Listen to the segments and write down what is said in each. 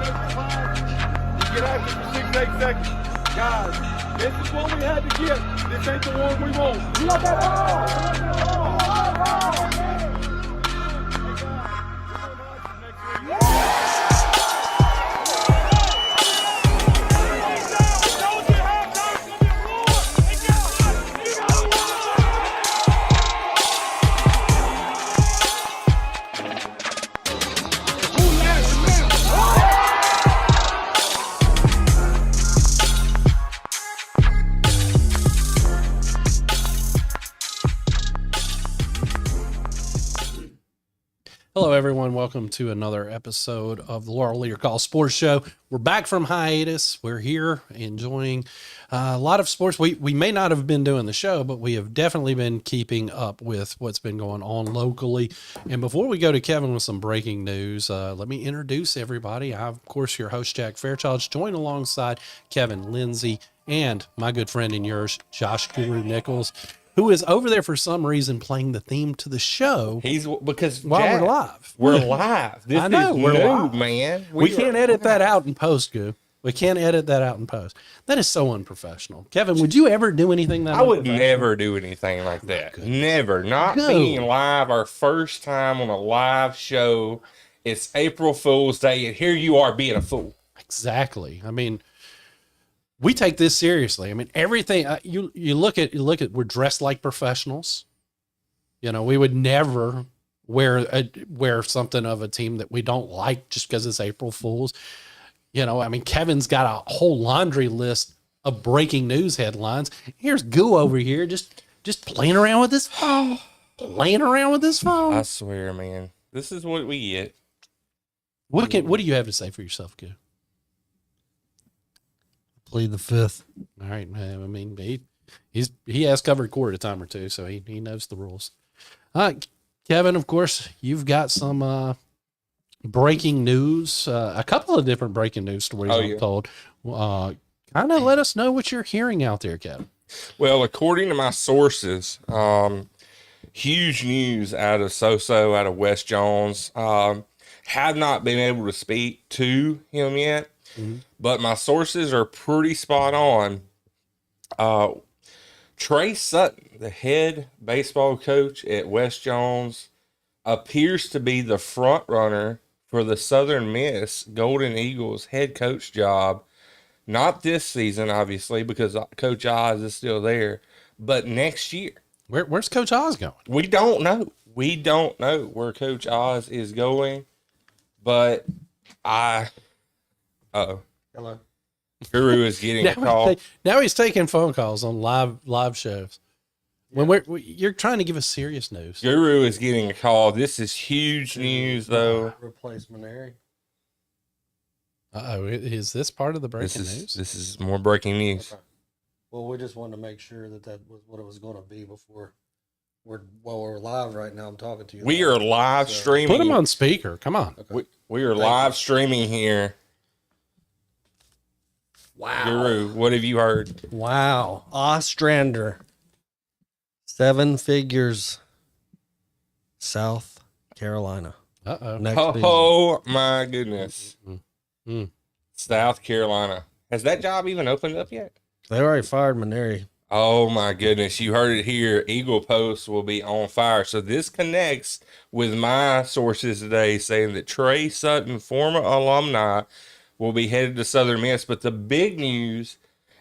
Get after for 6 to 8 seconds. Guys, this is what we had to get. This ain't the one we want. You want that ball? Hello, everyone. Welcome to another episode of the Laurel Leader Call Sports Show. We're back from hiatus. We're here enjoying a lot of sports. We may not have been doing the show, but we have definitely been keeping up with what's been going on locally. And before we go to Kevin with some breaking news, let me introduce everybody. I'm, of course, your host, Jack Fairchilds, joined alongside Kevan Lindsey and my good friend and yours, Josh Guru Nichols, who is over there for some reason playing the theme to the show. He's because while Jack, we're live. We're live. This I know, is we're new, live. man. We can't edit that out in post, Goo. We can't edit that out in post. That is so unprofessional. Kevin, would you ever do anything that I would unprofessional? never do anything like that. Never. Not Go. being live. Our first time on a live show. It's April Fool's Day, and here you are being a fool. Exactly. I mean, we take this seriously. I mean, everything you look at, we're dressed like professionals. You know, we would never wear something of a team that we don't like just because it's April Fool's. You know, I mean, Kevin's got a whole laundry list of breaking news headlines. Here's Goo over here just playing around with his phone. I swear, man. This is what we get. What do you have to say for yourself, Goo? Plead the fifth. All right, man. I mean, he has covered court a time or two, so he knows the rules. Kevin, of course, you've got some breaking news, a couple of different breaking news stories I'm told. Kind of let us know what you're hearing out there, Kevin. Well, according to my sources, huge news out of Soso, out of West Jones. Have not been able to speak to him yet. Mm-hmm. But my sources are pretty spot on. Trey Sutton, the head baseball coach at West Jones, appears to be the front runner for the Southern Miss Golden Eagles head coach job. Not this season, obviously, because Coach Oz is still there, but next year. Where's Coach Oz going? We don't know. We don't know where Coach Oz is going, but Uh-oh. Hello. Guru is getting a call. Now he's taking phone calls on live shows. When you're trying to give us serious news. Guru is getting a call. This is huge news, though. Replacement area. Uh-oh. Is this part of the breaking news? This is more breaking news. Okay. Well, we just wanted to make sure that was what it was going to be before we're live right now. I'm talking to you. We are live streaming. Put him on speaker. Come on. Okay. We are live streaming here. Wow. Guru, what have you heard? Wow. Ostrander. 7 figures. South Carolina. Uh-oh. Next season. Oh my goodness. Mm-hmm. South Carolina. Has that job even opened up yet? They already fired Maneri. Oh my goodness. You heard it here. Eagle Post will be on fire. So this connects with my sources today saying that Trey Sutton, former alumni, will be headed to Southern Miss. But the big news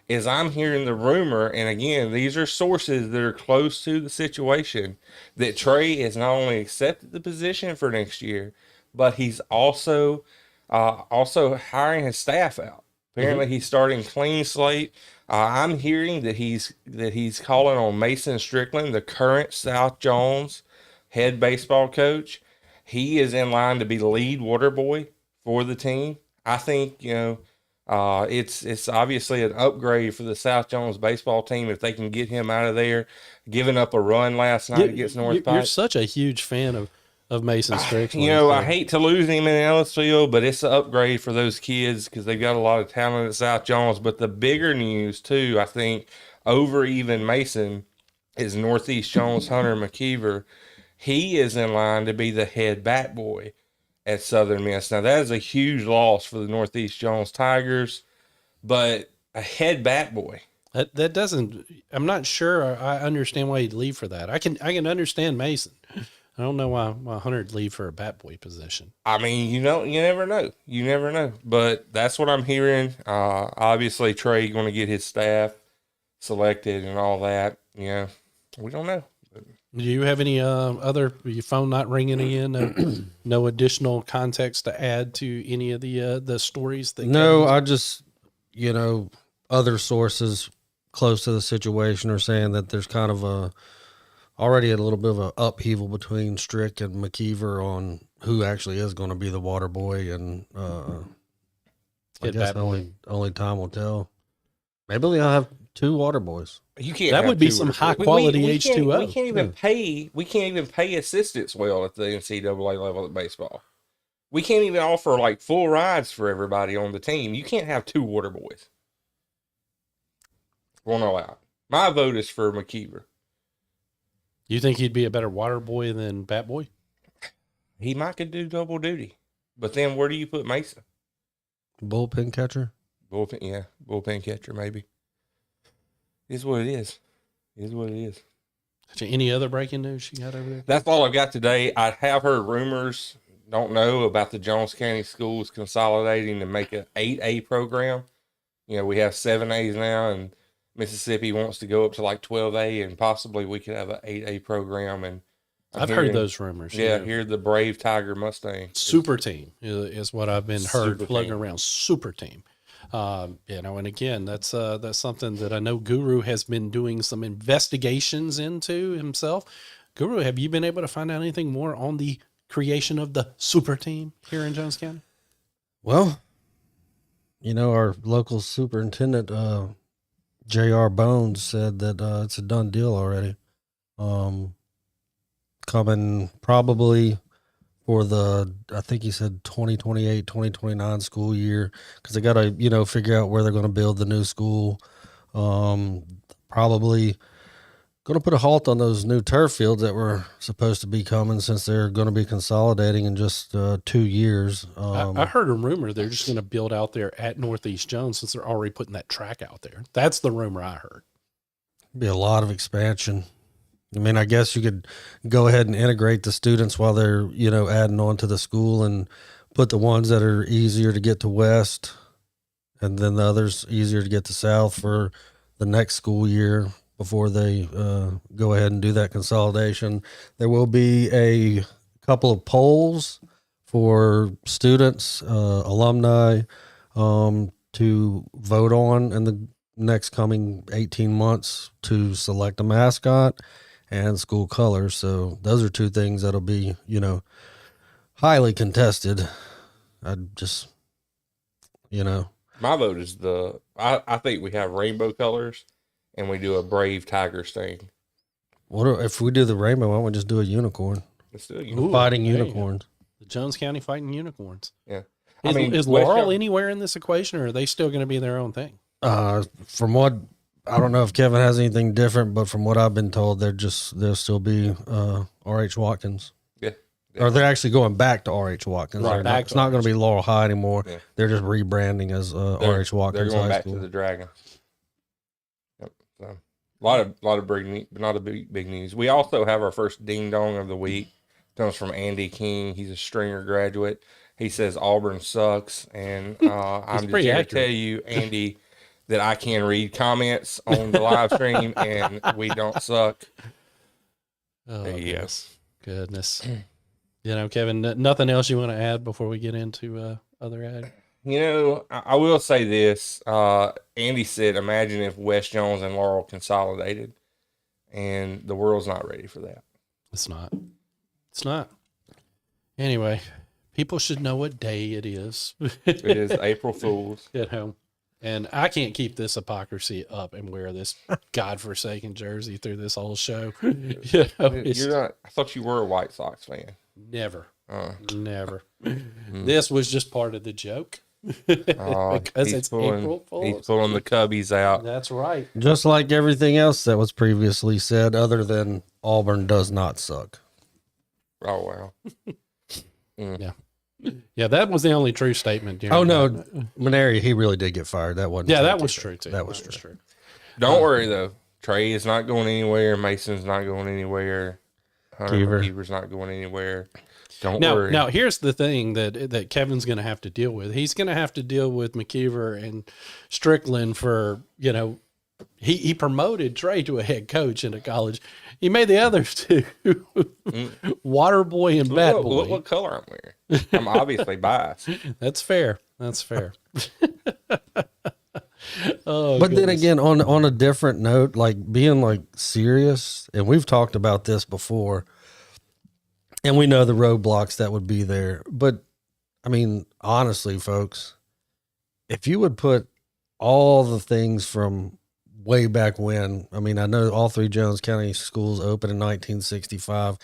is I'm hearing the rumor, and again, these are sources that are close to the situation, that Trey has not only accepted the position for next year, but he's also hiring his staff out. Apparently, he's starting clean slate. I'm hearing that he's calling on Mason Strickland, the current South Jones head baseball coach. He is in line to be the lead water boy for the team. I think, it's obviously an upgrade for the South Jones baseball team if they can get him out of there, giving up a run last night against North Pike. You're such a huge fan of Mason Strickland. I hate to lose him in Ellisville, but it's an upgrade for those kids because they've got a lot of talent at South Jones. But the bigger news, too, I think, over even Mason, is Northeast Jones Hunter McKeever. He is in line to be the head bat boy. at Southern Miss. Now, that is a huge loss for the Northeast Jones Tigers, but a head bat boy. That doesn't. I'm not sure. I understand why he'd leave for that. I can understand Mason. I don't know why Hunter'd leave for a bat boy position. I mean, you never know. You never know. But that's what I'm hearing. Obviously, Trey going to get his staff selected and all that. Yeah, we don't know. Do you have any other? Your phone not ringing again? No additional context to add to any of the stories? That No, I just, other sources close to the situation are saying that there's kind of already a little bit of an upheaval between Strick and McKeever on who actually is going to be the water boy, and I guess only time will tell. Maybe they'll have 2 water boys. You can't. That would be some high quality H2O. We can't even pay assistants well at the NCAA level at baseball. We can't even offer like full rides for everybody on the team. You can't have 2 water boys. Won't allow. My vote is for McKeever. You think he'd be a better water boy than bat boy? He might could do double duty, but then where do you put Mason? Bullpen catcher? Bullpen catcher maybe. Is what it is. Is what it is. Any other breaking news you got over there? That's all I've got today. I have heard rumors, don't know, about the Jones County schools consolidating to make an 8A program. We have 7As now, and Mississippi wants to go up to like 12A, and possibly we could have an 8A program. And I've heard those rumors. Yeah, hear the Brave Tiger Mustang. Super team is what I've been heard floating around. Super team. And again, that's something that I know Guru has been doing some investigations into himself. Guru, have you been able to find out anything more on the creation of the super team here in Jones County? Well, our local superintendent, J.R. Bones, said that it's a done deal already. Coming probably for I think he said 2028, 2029 school year, because they got to, figure out where they're going to build the new school. Probably going to put a halt on those new turf fields that were supposed to be coming, since they're going to be consolidating in just 2 years. I heard a rumor they're just going to build out there at Northeast Jones, since they're already putting that track out there. That's the rumor I heard. Be a lot of expansion. I mean, I guess you could go ahead and integrate the students while they're, adding on to the school, and put the ones that are easier to get to west, and then the others easier to get to south for the next school year before they go ahead and do that consolidation. There will be a couple of polls for students, alumni, to vote on in the next coming 18 months to select a mascot and school colors. So those are 2 things that'll be, highly contested. I just, My vote is I think we have rainbow colors, and we do a Brave Tigers thing. What if we do the rainbow? Why don't we just do a unicorn? Let's do a unicorn. Fighting unicorns. The Jones County Fighting Unicorns. Yeah. Is Laurel anywhere in this equation, or are they still going to be their own thing? From what, I don't know if Kevin has anything different, but from what I've been told, they'll still be R.H. Watkins. Yeah. Or they're actually going back to R.H. Watkins. Right, It's not going to be Laurel High anymore. Yeah. They're just rebranding as R.H. Watkins. They're going back School. to the Dragons. Yep. So, a lot of big, but not a big news. We also have our first ding dong of the week. Comes from Andy King. He's a Stringer graduate. He says Auburn sucks, and I'm just here to tell you, Andy, that I can read comments on the live stream, and we don't suck. Oh, yes. Goodness. Kevin, nothing else you want to add before we get into other ad? I will say this. Andy said, imagine if West Jones and Laurel consolidated, and the world's not ready for that. It's not. It's not. Anyway, people should know what day it is. It is April Fool's. And I can't keep this hypocrisy up and wear this godforsaken jersey through this whole show. You're not. I thought you were a White Sox fan. Never. Never. This was just part of the joke. Because it's April Fool's. He's pulling the Cubbies out. That's right. Just like everything else that was previously said, other than Auburn does not suck. Oh, wow. Yeah. Yeah, that was the only true statement. During Oh no, that. Maneri, he really did get fired. That wasn't. Yeah, true, that was too. true too. That was true. Don't worry though. Trey is not going anywhere. Mason's not going anywhere. Hunter Keever. McKeever's not going anywhere. Don't Now, worry. now here's the thing that Kevin's going to have to deal with. He's going to have to deal with McKeever and Strickland for, he promoted Trey to a head coach in a college. He made the others two water boy and bat boy. Look what color I'm wearing. I'm obviously biased. That's fair. That's fair. Oh, But then goodness. again, on a different note, like being like serious, and we've talked about this before, and we know the roadblocks that would be there. But I mean, honestly, folks, if you would put all the things from way back when, I mean, I know all three Jones County schools opened in 1965.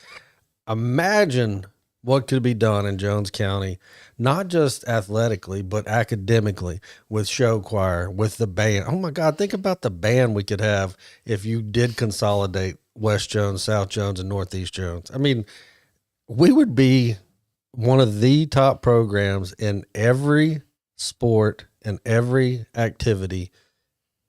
Imagine what could be done in Jones County, not just athletically, but academically, with show choir, with the band. Oh my God, think about the band we could have if you did consolidate West Jones, South Jones, and Northeast Jones. I mean, we would be one of the top programs in every sport and every activity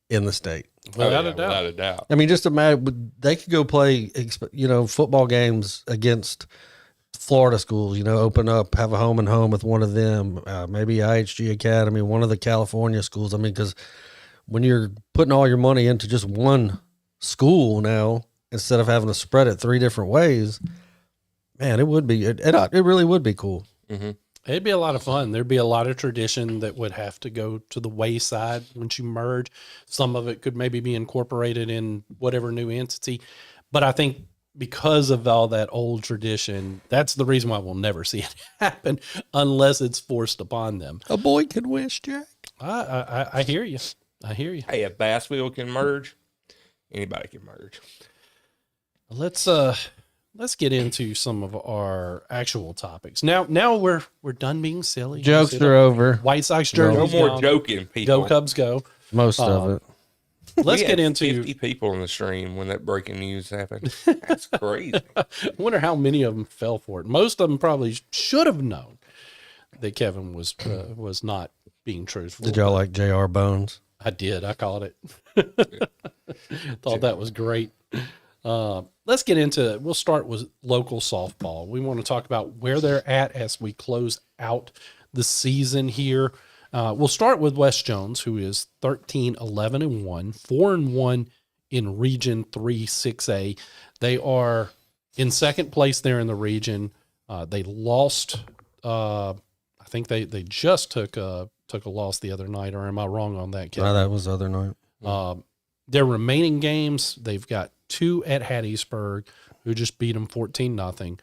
in the state. Without a doubt. Without a doubt. I mean, just imagine they could go play, football games against Florida schools, open up, have a home and home with one of them, maybe IHG Academy, one of the California schools. I mean, because when you're putting all your money into just one school now, instead of having to spread it 3 different ways, man, it would be, it really would be cool. Mm-hmm. It'd be a lot of fun. There'd be a lot of tradition that would have to go to the wayside once you merge. Some of it could maybe be incorporated in whatever new entity. But I think because of all that old tradition, that's the reason why we'll never see it happen unless it's forced upon them. A boy can wish, Jack. I hear you. I hear you. Hey, if Bassville can merge, anybody can merge. Let's get into some of our actual topics. Now we're done being silly. Jokes are over. White Sox No jerseys more gone. joking, people. Go Cubs, go. Most of it. Let's We get had into. 50 people in the stream when that breaking news happened. That's crazy. I wonder how many of them fell for it. Most of them probably should have known that Kevin was not being truthful. Did y'all like J.R. Bones? I did. I caught it. Thought that was great. Let's get into it. We'll start with local softball. We want to talk about where they're at as we close out the season here. We'll start with West Jones, who is 13-11-1, 4-1 in Region 3 6A. They are in second place there in the region. They lost. I think they just took a loss the other night, or am I wrong on that, Kevin? No, that was the other night. Their remaining games, they've got 2 at Hattiesburg, who just beat them 14-0.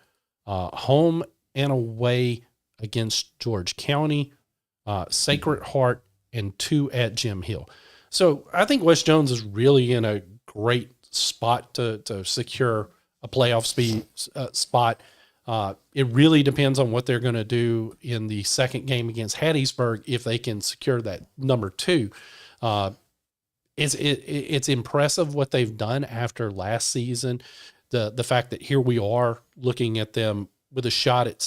Home and away against George County, Sacred Heart, and 2 at Jim Hill. So I think West Jones is really in a great spot to secure a playoff spot. It really depends on what they're going to do in the second game against Hattiesburg if they can secure that number 2. It's impressive what they've done after last season. The fact that here we are looking at them with a shot at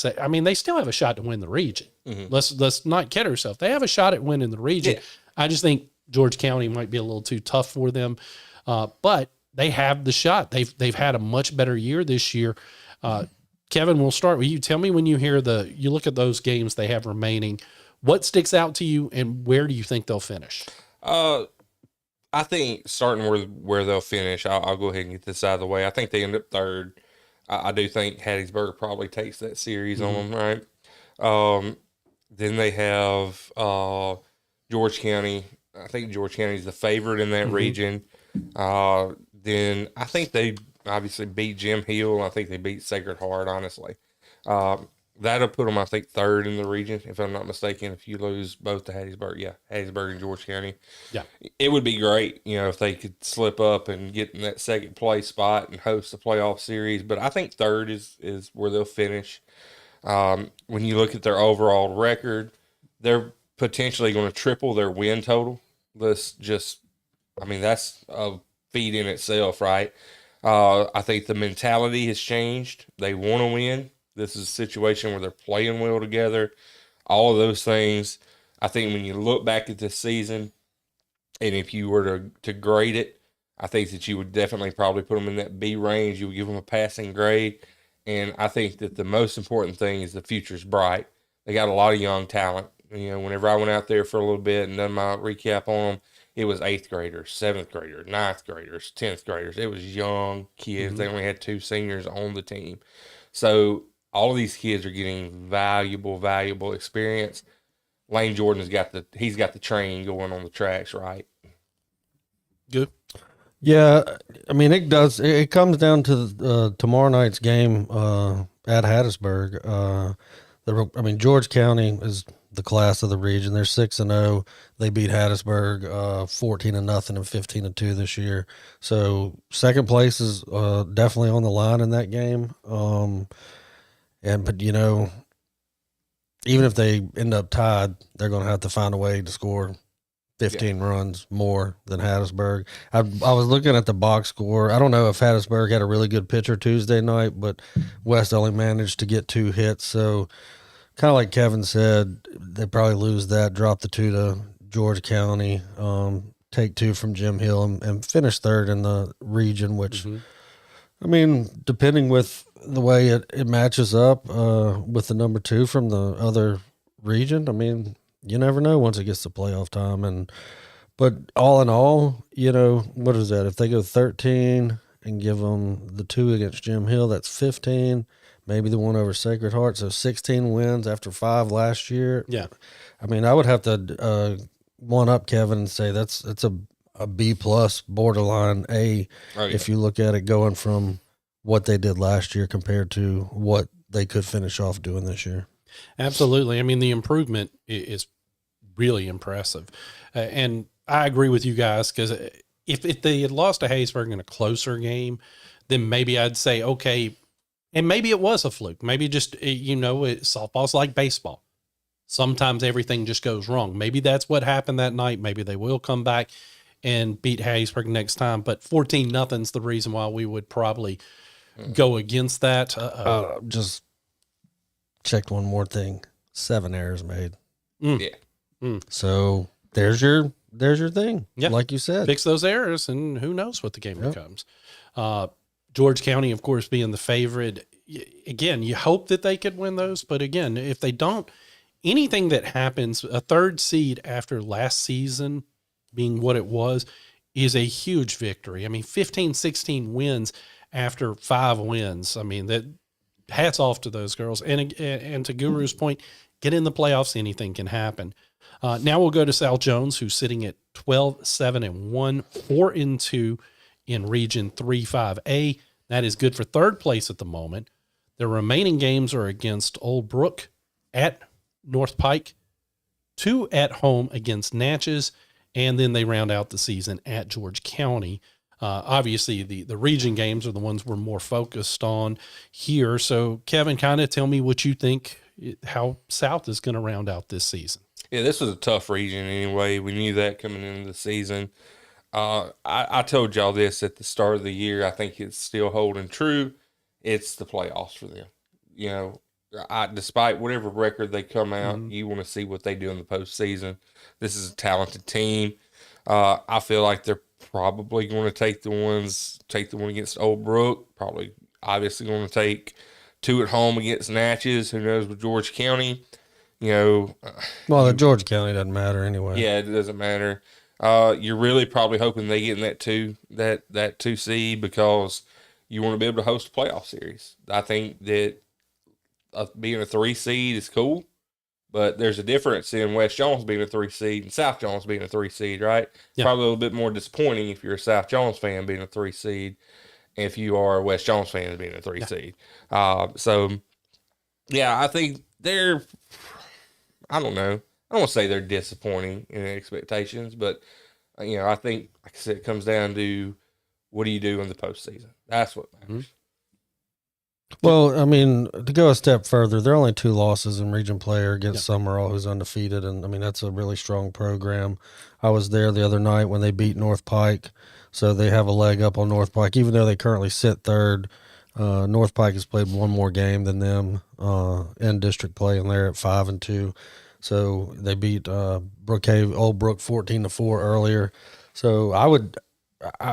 they still have a shot to win the region. Mm-hmm. Let's not kid ourselves. They have a shot at winning the region. Yeah. I just think George County might be a little too tough for them. But they have the shot. They've had a much better year this year. Kevin, we'll start with you. Tell me when you look at those games they have remaining, what sticks out to you and where do you think they'll finish? I think starting with where they'll finish, I'll go ahead and get this out of the way. I think they end up third. I do think Hattiesburg probably takes that series on them, right? Then they have George County. I think George County is the favorite in that region. Then I think they obviously beat Jim Hill. I think they beat Sacred Heart, honestly. That'll put them, I think, third in the region, if I'm not mistaken, if you lose both to Hattiesburg. Yeah, Hattiesburg and George County. Yeah. It would be great, if they could slip up and get in that second place spot and host the playoff series. But I think third is where they'll finish. When you look at their overall record, they're potentially going to triple their win total. That's a feat in itself, right? I think the mentality has changed. They want to win. This is a situation where they're playing well together. All of those things. I think when you look back at this season, and if you were to grade it, I think that you would definitely probably put them in that B range. You would give them a passing grade. And I think that the most important thing is the future's bright. They got a lot of young talent. You know, whenever I went out there for a little bit and done my recap on them, it was 8th graders, 7th graders, 9th graders, 10th graders. It was young kids. They only had 2 seniors on the team. So all of these kids are getting valuable experience. Lane Jordan's got the train going on the tracks, right? Good. Yeah, I mean it comes down to tomorrow night's game at Hattiesburg. George County is the class of the region. They're 6-0. They beat Hattiesburg 14-0 and 15-2 this year. So second place is definitely on the line in that game. But you know, even if they end up tied, they're going to have to find a way to score 15 runs more than Hattiesburg. I was looking at the box score. I don't know if Hattiesburg had a really good pitcher Tuesday night, but West only managed to get 2 hits. So kind of like Kevin said, they probably lose that, drop the 2 to George County, take 2 from Jim Hill, and finish 3rd in the region, which, I mean, depending with the way it matches up with the number 2 from the other region, I mean, you never know once it gets to playoff time. But all in all, you know, what is that? If they go 13 and give them the 2 against Jim Hill, that's 15. Maybe the one over Sacred Heart. So 16 wins after 5 last year. Yeah. I mean, I would have to one up Kevin and say it's a B plus, borderline A, if you look at it going from what they did last year compared to what they could finish off doing this year. Absolutely. I mean, the improvement is really impressive. And I agree with you guys, because if they had lost to Hattiesburg in a closer game, then maybe I'd say, okay, and maybe it was a fluke. Maybe just, you know, softball's like baseball. Sometimes everything just goes wrong. Maybe that's what happened that night. Maybe they will come back and beat Hattiesburg next time. But 14-0's the reason why we would probably go against that. Just checked one more thing. 7 errors made. Yeah. So there's your thing. Yeah. Like you said. Fix those errors, and who knows what the game becomes. George County, of course, being the favorite. Again, you hope that they could win those. But again, if they don't, anything that happens, a 3rd seed after last season being what it was, is a huge victory. I mean, 15, 16 wins after 5 wins. I mean, that hats off to those girls. And to Guru's point, get in the playoffs, anything can happen. Now we'll go to South Jones, who's sitting at 12-7-1, 4-2 in Region 3-5A. That is good for 3rd place at the moment. The remaining games are against Old Brook, at North Pike, 2 at home against Natchez, and then they round out the season at George County. Obviously, the region games are the ones we're more focused on here. So, Kevin, kind of tell me what you think, how South is going to round out this season. Yeah, this was a tough region anyway. We knew that coming into the season. I told y'all this at the start of the year. I think it's still holding true. It's the playoffs for them. You know, despite whatever record they come out, you want to see what they do in the postseason. This is a talented team. I feel like they're probably going to take the one against Old Brook. Probably, obviously, going to take 2 at home against Natchez. Who knows with George County? You know, well, the George County doesn't matter anyway. Yeah, it doesn't matter. You're really probably hoping they get in that 2 seed, because you want to be able to host a playoff series. I think that being a 3 seed is cool, but there's a difference in West Jones being a 3 seed and South Jones being a 3 seed, right? Yeah. Probably a little bit more disappointing if you're a South Jones fan being a 3 seed, if you are a West Jones fan being a 3 seed. So, yeah, I think they're, I don't know. I don't want to say they're disappointing in expectations, but, you know, I think, like I said, it comes down to what do you do in the postseason. That's what matters. Well, I mean, to go a step further, there are only 2 losses in region player against Summerall, who's undefeated, and I mean that's a really strong program. I was there the other night when they beat North Pike, so they have a leg up on North Pike, even though they currently sit 3rd. North Pike has played one more game than them in district play, and they're at 5-2. So they beat Brookhaven, Old Brook 14-4 earlier. So I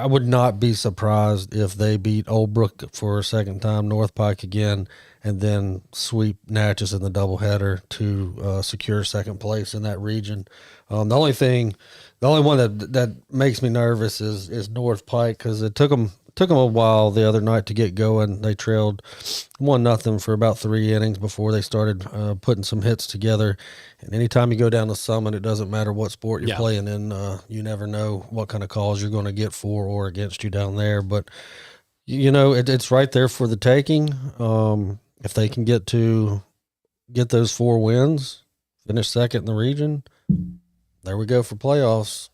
would not be surprised if they beat Old Brook for a second time, North Pike again, and then sweep Natchez in the doubleheader to secure second place in that region. The only one that makes me nervous is North Pike, because it took them a while the other night to get going. They trailed 1-0 for about 3 innings before they started putting some hits together. And anytime you go down the Summit, it doesn't matter what sport you're playing in. You never know what kind of calls you're going to get for or against you down there. But, it's right there for the taking. If they can get those 4 wins, finish second in the region, there we go for playoffs.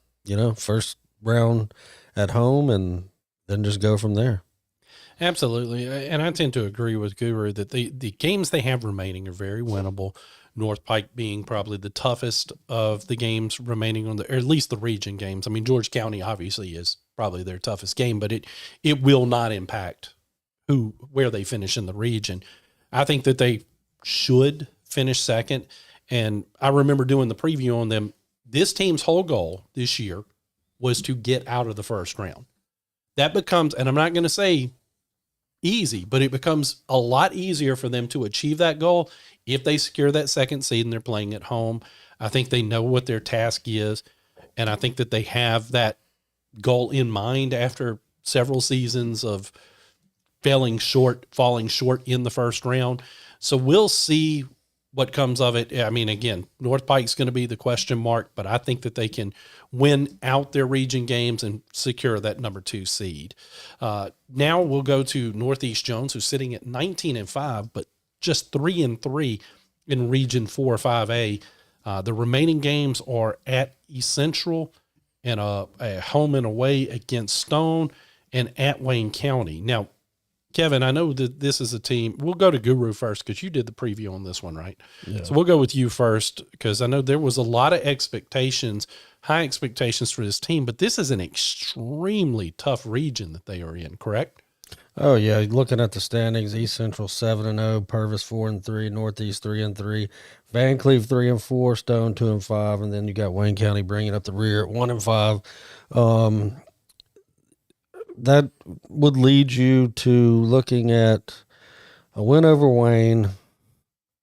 First round at home, and then just go from there. Absolutely. And I tend to agree with Guru that the games they have remaining are very winnable. North Pike being probably the toughest of the games remaining or at least the region games. I mean, George County obviously is probably their toughest game, but it will not impact where they finish in the region. I think that they should finish second. And I remember doing the preview on them. This team's whole goal this year was to get out of the first round. That becomes, and I'm not going to say easy, but it becomes a lot easier for them to achieve that goal if they secure that second seed and they're playing at home. I think they know what their task is, and I think that they have that goal in mind after several seasons of falling short in the first round. So we'll see what comes of it. I mean, again, North Pike's going to be the question mark, but I think that they can win out their region games and secure that number 2 seed. Now we'll go to Northeast Jones, who's sitting at 19-5, but just 3-3 in Region 4 5A. The remaining games are at East Central and a home and away against Stone and at Wayne County. Now, Kevin, I know that this is a team. We'll go to Guru first because you did the preview on this one, right? Yeah. So we'll go with you first because I know there was a lot of high expectations for this team, but this is an extremely tough region that they are in, correct? Oh, yeah. Looking at the standings, East Central 7-0, Purvis 4-3, Northeast 3-3, Van Cleve 3-4, Stone 2-5, and then you got Wayne County bringing up the rear at 1-5. That would lead you to looking at a win over Wayne,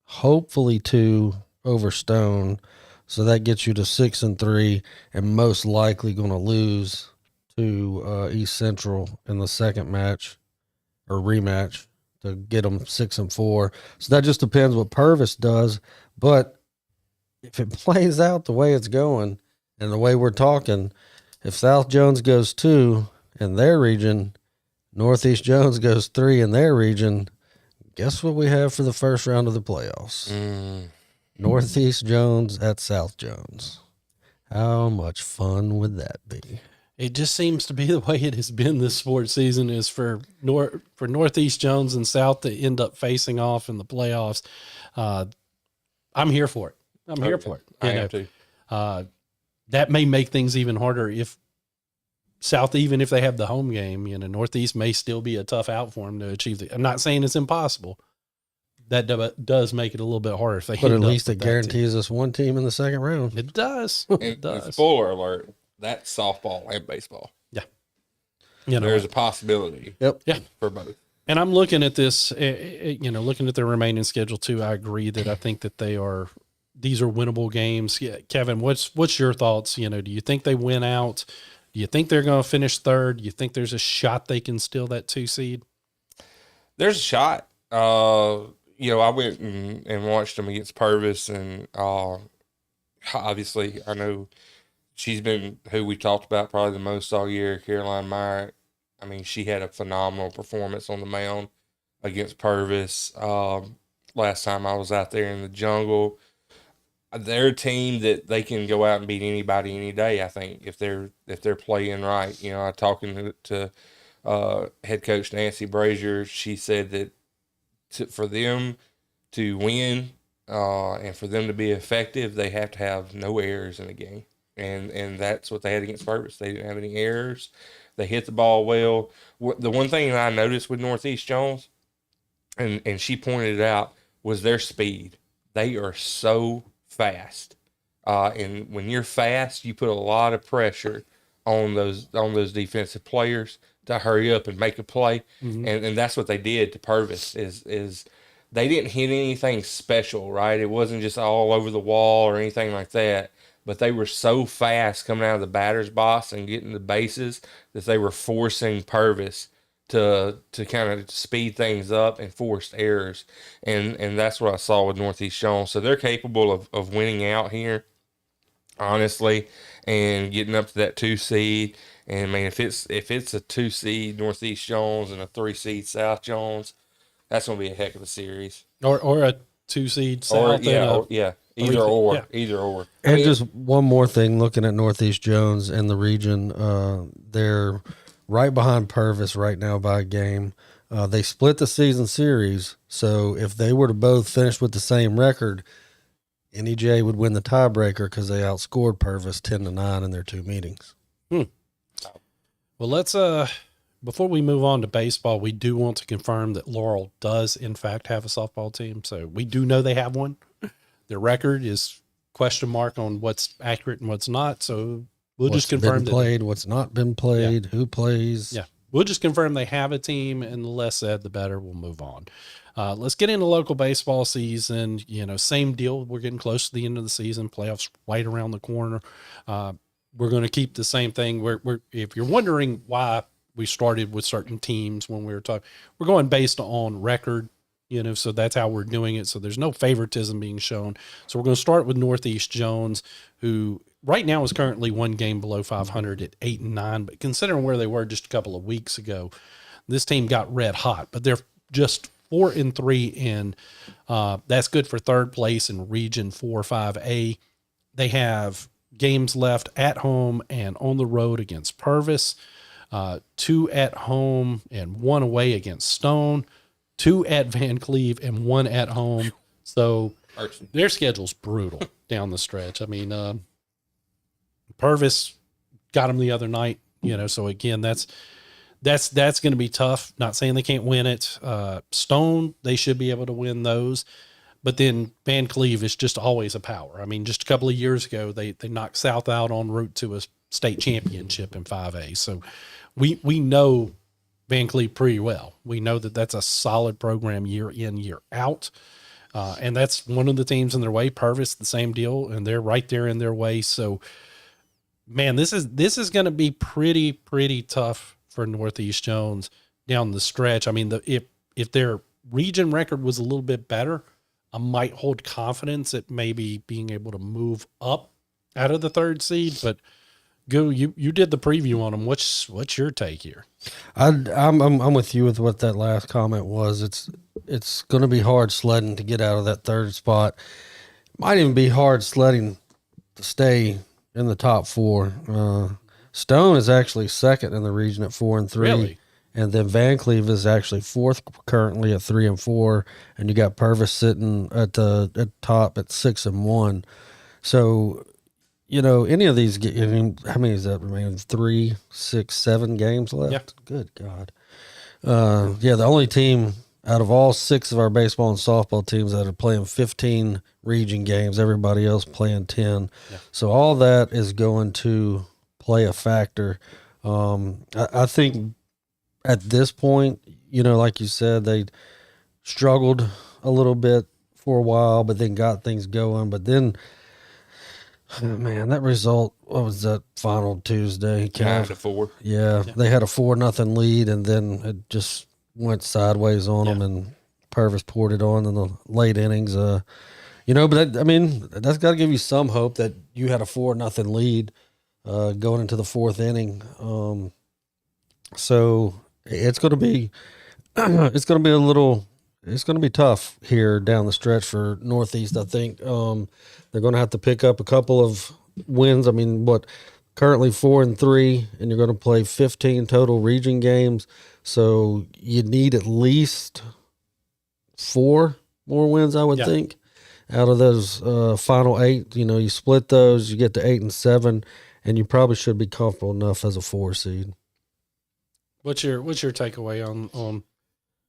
hopefully 2 over Stone. So that gets you to 6-3, and most likely going to lose to East Central in the second match or rematch to get them 6-4. So that just depends what Purvis does. But if it plays out the way it's going and the way we're talking, if South Jones goes 2 in their region, Northeast Jones goes 3 in their region, guess what we have for the first round of the playoffs? Northeast Jones at South Jones. How much fun would that be? It just seems to be the way it has been this sports season is for Northeast Jones and South to end up facing off in the playoffs. I'm here for it. I'm here for it. I am too. That may make things even harder if South, even if they have the home game, Northeast may still be a tough out for them to achieve. I'm not saying it's impossible. That does make it a little bit harder. If they but at least it guarantees us one team in the second round. It does. It does. Spoiler alert, that's softball and baseball. Yeah. There's a possibility. Yep. Yeah. For both. And I'm looking at this, looking at their remaining schedule too. I agree that I think that these are winnable games. Yeah, Kevin, what's your thoughts? Do you think they win out? Do you think they're going to finish third? Do you think there's a shot they can steal that 2 seed? There's a shot. I went and watched them against Purvis, and obviously I know she's been who we talked about probably the most all year, Caroline Meyer. I mean, she had a phenomenal performance on the mound against Purvis. Last time I was out there in the jungle. They're a team that they can go out and beat anybody any day, I think, if they're playing right. I talking to head coach Nancy Brazier, she said that for them to win and for them to be effective, they have to have no errors in the game. And that's what they had against Purvis. They didn't have any errors. They hit the ball well. The one thing that I noticed with Northeast Jones, and she pointed out, was their speed. They are so fast. And when you're fast, you put a lot of pressure on those defensive players to hurry up and make a play. And that's what they did to Purvis is they didn't hit anything special, right? It wasn't just all over the wall or anything like that. But they were so fast coming out of the batter's box and getting the bases that they were forcing Purvis to kind of speed things up and forced errors. And that's what I saw with Northeast Jones. So they're capable of winning out here, honestly, and getting up to that 2 seed. And I mean, if it's a 2 seed Northeast Jones and a 3 seed South Jones, that's gonna be a heck of a series. Or a 2 seed South. Either or. And just one more thing, looking at Northeast Jones and the region, they're right behind Purvis right now by a game. They split the season series, so if they were to both finish with the same record, NEJ would win the tiebreaker because they outscored Purvis 10-9 in their 2 meetings. Well, let's before we move on to baseball, we do want to confirm that Laurel does in fact have a softball team. So we do know they have one. Their record is question mark on what's accurate and what's not. So we'll just confirm that played, what's not been played, who plays. Yeah. We'll just confirm they have a team, and the less said, the better. We'll move on. Let's get into local baseball season. Same deal. We're getting close to the end of the season. Playoffs right around the corner. We're going to keep the same thing. We're if you're wondering why we started with certain teams when we were talking, we're going based on record. So that's how we're doing it. So there's no favoritism being shown. So we're going to start with Northeast Jones, who right now is currently 1 game below 500 at 8-9. But considering where they were just a couple of weeks ago, this team got red hot. But they're just 4-3, and that's good for 3rd place in Region 4-5A. They have games left at home and on the road against Purvis, 2 at home and 1 away against Stone, 2 at Van Cleve and 1 at home. So their schedule's brutal down the stretch. I mean, Purvis got them the other night, so again, that's going to be tough. Not saying they can't win it. Stone, they should be able to win those. But then Van Cleve is just always a power. I mean, just a couple of years ago, they knocked South out en route to a state championship in 5A. So we know Van Cleve pretty well. We know that that's a solid program year in, year out. And that's one of the teams in their way. Purvis, the same deal, and they're right there in their way. So, man, this is going to be pretty tough for Northeast Jones down the stretch. I mean, if their region record was a little bit better, I might hold confidence at maybe being able to move up out of the 3rd seed. But Goo, you did the preview on them. What's your take here? I'm with you with what that last comment was. It's going to be hard sledding to get out of that 3rd spot. Might even be hard sledding to stay in the top 4. Stone is actually 2nd in the region at 4-3. Really? And then Van Cleve is actually 4th currently at 3-4. And you got Purvis sitting at top at 6-1. So, any of these, how many is that remaining? 3, 6, 7 games left? Yeah. Good God. The only team out of all 6 of our baseball and softball teams that are playing 15 region games, everybody else playing 10. Yeah. So all that is going to play a factor. I think at this point, like you said, they struggled a little bit for a while, but then got things going. But then, man, that result, what was that final Tuesday? 9-4. Yeah, they had a 4-0 lead, and then it just went sideways on them, and Purvis poured it on in the late innings. But that's got to give you some hope that you had a 4-0 lead going into the 4th inning. So it's going to be it's going to be tough here down the stretch for Northeast. I think they're going to have to pick up a couple of wins. I mean, currently 4-3, and you're going to play 15 total region games. So you need at least 4 more wins, I would think, out of those final 8. You split those, you get to 8 and 7, and you probably should be comfortable enough as a 4 seed. What's your takeaway on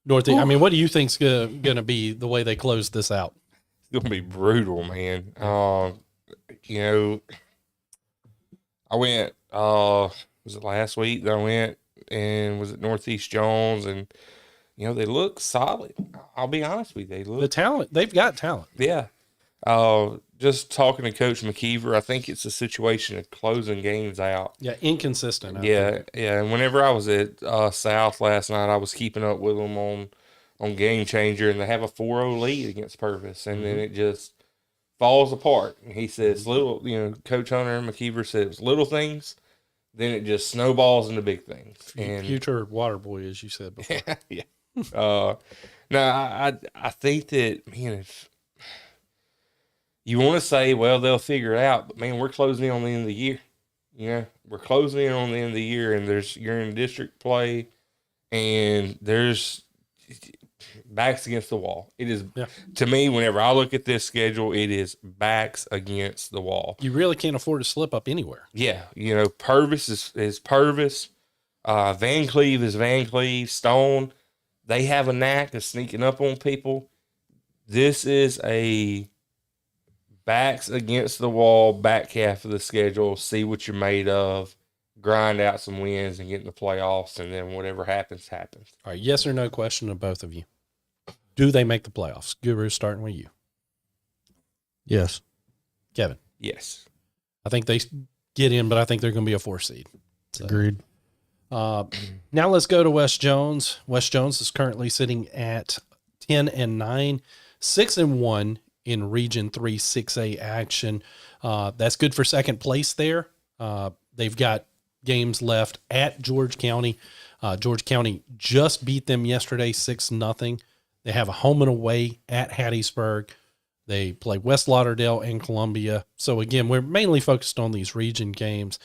Northeast. I mean, what do you think's going to be the way they close this out? It's gonna be brutal, man. You know, I went. Was it last week that I went and was it Northeast Jones, and they look solid. I'll be honest with you, they look The talent, they've got talent. yeah. Just talking to Coach McKeever, I think it's a situation of closing games out. Yeah, inconsistent. Yeah. And whenever I was at South last night, I was keeping up with them on Game Changer, and they have a 4-0 lead against Purvis, and then it just falls apart. And he says, little, Coach Hunter McKeever says, little things, then it just snowballs into big things. And Future water boy, as you said before. yeah. No, I think that, man, if you want to say, well, they'll figure it out, but man, we're closing in on the end of the year. We're closing in on the end of the year, and you're in district play, and there's backs against the wall. It is, to me, whenever I look at this schedule, it is backs against the wall. You really can't afford to slip up anywhere. Yeah. Purvis is Purvis. Van Cleve is Van Cleve. Stone, they have a knack of sneaking up on people. This is a backs against the wall back half of the schedule. See what you're made of. Grind out some wins and get in the playoffs, and then whatever happens, happens. All right, yes or no question to both of you. Do they make the playoffs? Guru, starting with you. Yes. Kevin. Yes. I think they get in, but I think they're going to be a 4 seed. So, Agreed. now let's go to West Jones. West Jones is currently sitting at 10-9, 6-1 in Region 3 6A action. That's good for second place there. They've got games left at George County. George County just beat them yesterday 6-0. They have a home and away at Hattiesburg. They play West Lauderdale and Columbia. So again, we're mainly focused on these region games.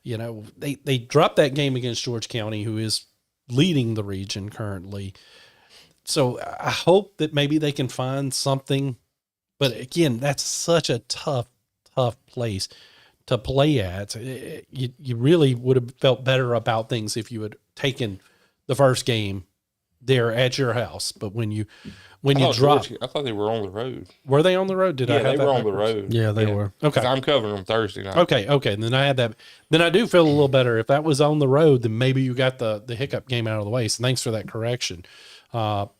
They dropped that game against George County, who is leading the region currently. So I hope that maybe they can find something. But again, that's such a tough place to play at. You really would have felt better about things if you had taken the first game there at your house. But when you drop, I thought they were on the road. Were they on the road? Yeah, they were on the road. Yeah, they were. Okay. I'm covering them Thursday night. Okay. And then I had that. Then I do feel a little better. If that was on the road, then maybe you got the hiccup game out of the way. So thanks for that correction. But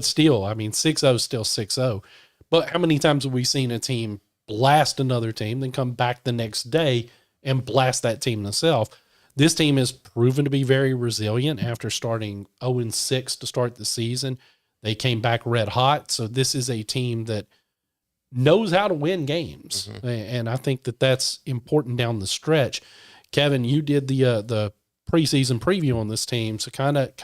still, I mean, 6-0 is still 6-0. But how many times have we seen a team blast another team, then come back the next day and blast that team themselves? This team has proven to be very resilient after starting 0-6 to start the season. They came back red hot. So this is a team that knows how to win games. Mm-hmm. And I think that that's important down the stretch. Kevin, you did the preseason preview on this team. So kind of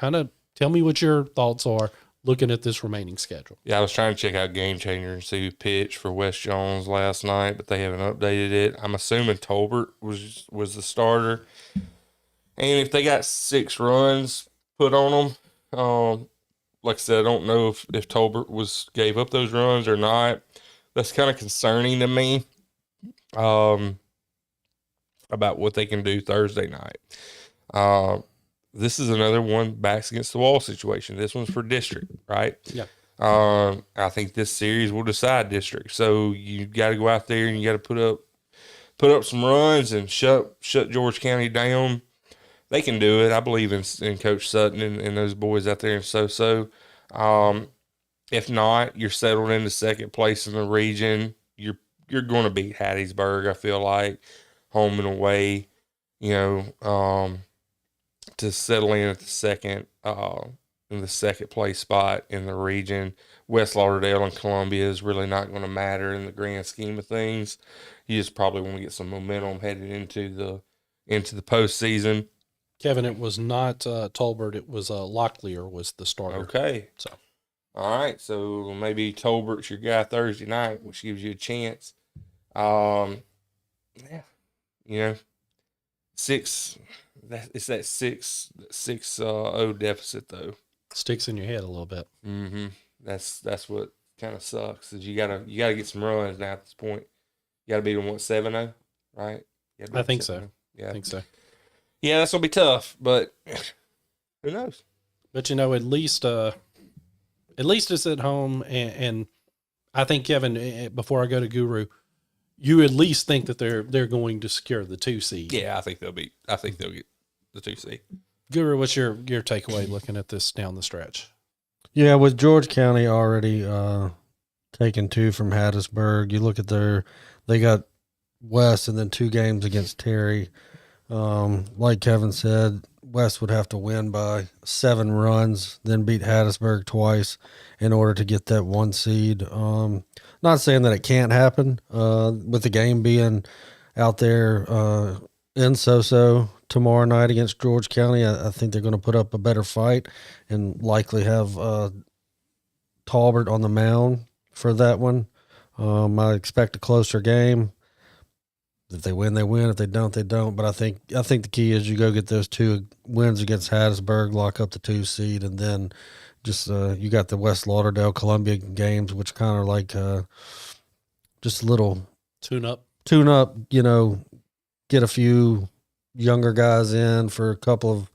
tell me what your thoughts are looking at this remaining schedule. Yeah, I was trying to check out Game Changer and see who pitched for West Jones last night, but they haven't updated it. I'm assuming Tolbert was the starter. And if they got 6 runs put on them, like I said, I don't know if Tolbert gave up those runs or not. That's kind of concerning to me about what they can do Thursday night. This is another one backs against the wall situation. This one's for district, right? Yeah. I think this series will decide district. So you got to go out there and you got to put up some runs and shut George County down. They can do it. I believe in Coach Sutton and those boys out there in So. If not, you're settled into second place in the region. You're going to beat Hattiesburg, I feel like, home and away. To settle in at the second place spot in the region. West Lauderdale and Columbia is really not going to matter in the grand scheme of things. You just probably want to get some momentum headed into the postseason. Kevin, it was not Tolbert. It was Locklear was the starter. Okay. So, all right. So maybe Tolbert's your guy Thursday night, which gives you a chance. Yeah. 6. It's that 6-0 deficit though. Sticks in your head a little bit. Mm-hmm. That's what kind of sucks. Is you gotta get some runs now at this point. You gotta beat them 7-0, right? I think so. Yeah, I think so. Yeah, that's gonna be tough, but who knows? But at least At least it's at home, and I think, Kevin, before I go to Guru, you at least think that they're going to secure the 2 seed. Yeah, I think they'll get the 2 seed. Guru, what's your takeaway looking at this down the stretch? Yeah, with George County already taking 2 from Hattiesburg, you look at they got West and then 2 games against Terry. Like Kevin said, West would have to win by 7 runs, then beat Hattiesburg twice in order to get that 1 seed. Not saying that it can't happen with the game being out there in Soso tomorrow night against George County. I think they're going to put up a better fight and likely have Talbert on the mound for that one. I expect a closer game. If they win, they win. If they don't, they don't. But I think the key is you go get those 2 wins against Hattiesburg, lock up the 2 seed, and then just you got the West Lauderdale Columbia games, which kind of like just a little Tune up. Get a few younger guys in for a couple of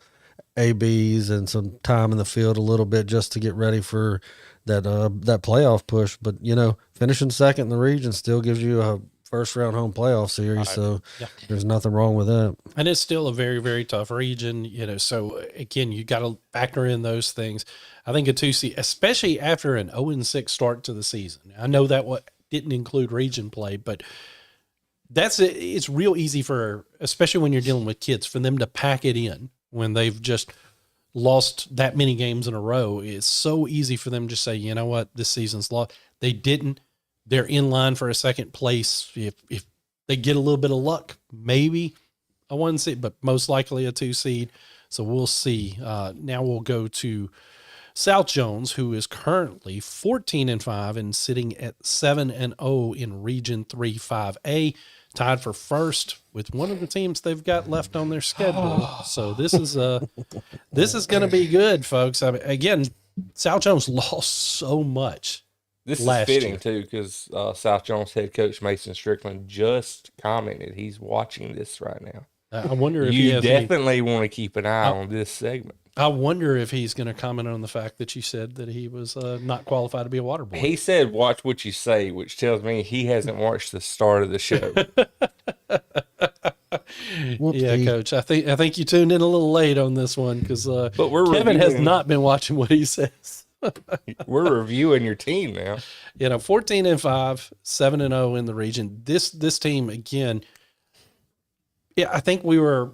ABs and some time in the field a little bit just to get ready for that playoff push. But finishing second in the region still gives you a first round home playoff series, so there's nothing wrong with that. And it's still a very, very tough region, so again, you got to factor in those things. I think a 2 seed, especially after an 0-6 start to the season. I know that didn't include region play, but it's real easy for, especially when you're dealing with kids, for them to pack it in when they've just lost that many games in a row. It's so easy for them to say, you know what, this season's lost. They didn't. They're in line for a second place. If they get a little bit of luck, maybe a 1 seed, but most likely a 2 seed. So we'll see. Now we'll go to South Jones, who is currently 14-5 and sitting at 7-0 in Region 3-5A, tied for first with one of the teams they've got left on their schedule. So this is going to be good, folks. I mean, again, South Jones lost so much. This is fitting, too, because South Jones head coach Mason Strickland just commented he's watching this right now. I wonder if you definitely want to keep an eye on this segment. I wonder if he's going to comment on the fact that you said that he was not qualified to be a water boy. He said, "Watch what you say," which tells me he hasn't watched the start of the show. Yeah, Coach. I think you tuned in a little late on this one because Kevin has not been watching what he says. We're reviewing your team now. 14-5, 7-0 in the region. This team again. Yeah, I think we were